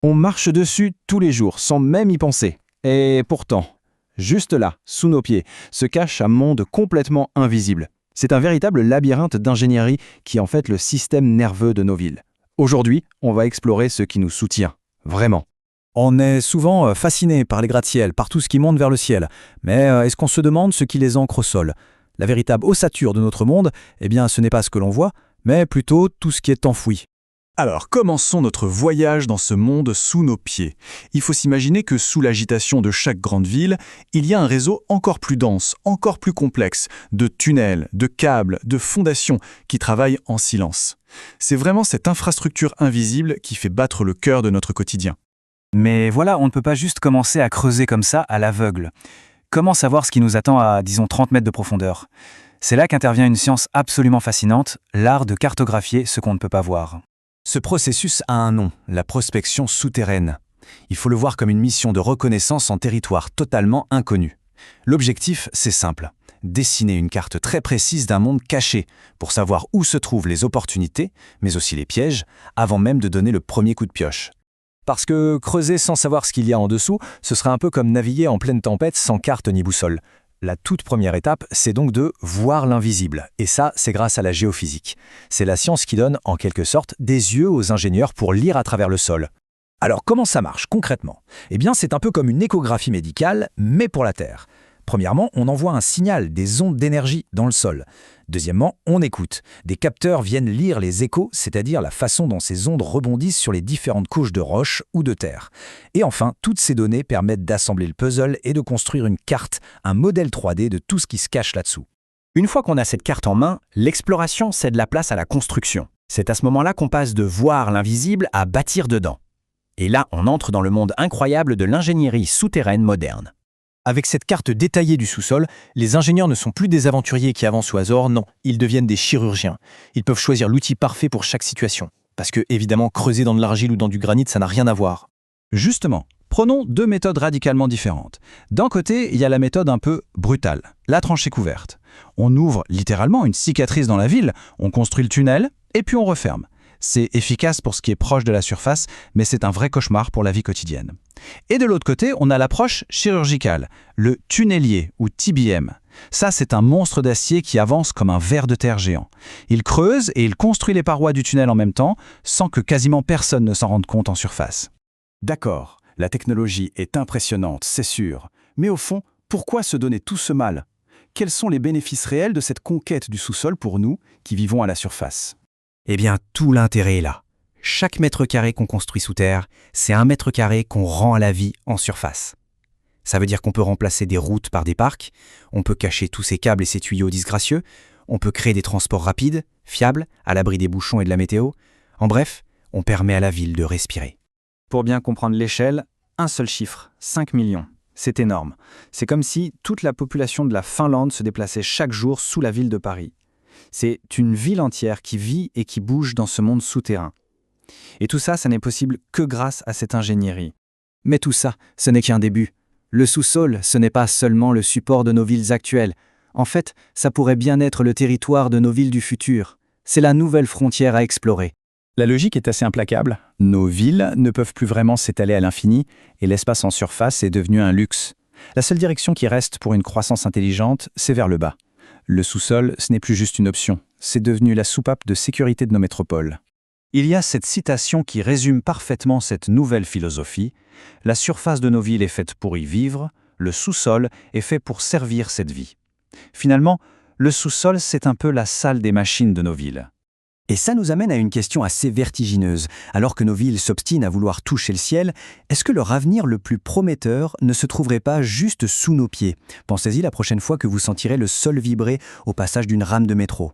On marche dessus tous les jours, sans même y penser. Et pourtant, juste là, sous nos pieds, se cache un monde complètement invisible. C'est un véritable labyrinthe d'ingénierie qui est en fait le système nerveux de nos villes. Aujourd'hui, on va explorer ce qui nous soutient. Vraiment. On est souvent fasciné par les gratte-ciel, par tout ce qui monte vers le ciel. Mais est-ce qu'on se demande ce qui les ancre au sol? La véritable ossature de notre monde, eh bien, ce n'est pas ce que l'on voit, mais plutôt tout ce qui est enfoui. Alors, commençons notre voyage dans ce monde sous nos pieds. Il faut s'imaginer que sous l'agitation de chaque grande ville, il y a un réseau encore plus dense, encore plus complexe, de tunnels, de câbles, de fondations qui travaillent en silence. C'est vraiment cette infrastructure invisible qui fait battre le cœur de notre quotidien. Mais voilà, on ne peut pas juste commencer à creuser comme ça à l'aveugle. Comment savoir ce qui nous attend à, disons, 30 mètres de profondeur? C'est là qu'intervient une science absolument fascinante, l'art de cartographier ce qu'on ne peut pas voir. Ce processus a un nom, la prospection souterraine. Il faut le voir comme une mission de reconnaissance en territoire totalement inconnu. L'objectif, c'est simple. Dessiner une carte très précise d'un monde caché pour savoir où se trouvent les opportunités, mais aussi les pièges, avant même de donner le premier coup de pioche. Parce que creuser sans savoir ce qu'il y a en dessous, ce serait un peu comme naviguer en pleine tempête sans carte ni boussole. La toute première étape, c'est donc de voir l'invisible. Et ça, c'est grâce à la géophysique. C'est la science qui donne, en quelque sorte, des yeux aux ingénieurs pour lire à travers le sol. Alors, comment ça marche concrètement? Eh bien, c'est un peu comme une échographie médicale, mais pour la Terre. Premièrement, on envoie un signal, des ondes d'énergie dans le sol. Deuxièmement, on écoute. Des capteurs viennent lire les échos, c'est-à-dire la façon dont ces ondes rebondissent sur les différentes couches de roches ou de terre. Et enfin, toutes ces données permettent d'assembler le puzzle et de construire une carte, un modèle 3D de tout ce qui se cache là-dessous. Une fois qu'on a cette carte en main, l'exploration cède la place à la construction. C'est à ce moment-là qu'on passe de voir l'invisible à bâtir dedans. Et là, on entre dans le monde incroyable de l'ingénierie souterraine moderne. Avec cette carte détaillée du sous-sol, les ingénieurs ne sont plus des aventuriers qui avancent au hasard, non, ils deviennent des chirurgiens. Ils peuvent choisir l'outil parfait pour chaque situation. Parce que, évidemment, creuser dans de l'argile ou dans du granit, ça n'a rien à voir. Justement, prenons deux méthodes radicalement différentes. D'un côté, il y a la méthode un peu brutale, la tranchée couverte. On ouvre littéralement une cicatrice dans la ville, on construit le tunnel et puis on referme. C'est efficace pour ce qui est proche de la surface, mais c'est un vrai cauchemar pour la vie quotidienne. Et de l'autre côté, on a l'approche chirurgicale, le tunnelier ou TBM. Ça, c'est un monstre d'acier qui avance comme un ver de terre géant. Il creuse et il construit les parois du tunnel en même temps, sans que quasiment personne ne s'en rende compte en surface. D'accord, la technologie est impressionnante, c'est sûr. Mais au fond, pourquoi se donner tout ce mal? Quels sont les bénéfices réels de cette conquête du sous-sol pour nous qui vivons à la surface? Eh bien, tout l'intérêt est là. Chaque mètre carré qu'on construit sous terre, c'est un mètre carré qu'on rend à la vie en surface. Ça veut dire qu'on peut remplacer des routes par des parcs, on peut cacher tous ces câbles et ces tuyaux disgracieux, on peut créer des transports rapides, fiables, à l'abri des bouchons et de la météo. En bref, on permet à la ville de respirer. Pour bien comprendre l'échelle, un seul chiffre, 5 millions. C'est énorme. C'est comme si toute la population de la Finlande se déplaçait chaque jour sous la ville de Paris. C'est une ville entière qui vit et qui bouge dans ce monde souterrain. Et tout ça, ça n'est possible que grâce à cette ingénierie. Mais tout ça, ce n'est qu'un début. Le sous-sol, ce n'est pas seulement le support de nos villes actuelles. En fait, ça pourrait bien être le territoire de nos villes du futur. C'est la nouvelle frontière à explorer. La logique est assez implacable. Nos villes ne peuvent plus vraiment s'étaler à l'infini et l'espace en surface est devenu un luxe. La seule direction qui reste pour une croissance intelligente, c'est vers le bas. Le sous-sol, ce n'est plus juste une option, c'est devenu la soupape de sécurité de nos métropoles. Il y a cette citation qui résume parfaitement cette nouvelle philosophie. La surface de nos villes est faite pour y vivre, le sous-sol est fait pour servir cette vie. Finalement, le sous-sol, c'est un peu la salle des machines de nos villes. Et ça nous amène à une question assez vertigineuse. Alors que nos villes s'obstinent à vouloir toucher le ciel, est-ce que leur avenir le plus prometteur ne se trouverait pas juste sous nos pieds? Pensez-y la prochaine fois que vous sentirez le sol vibrer au passage d'une rame de métro.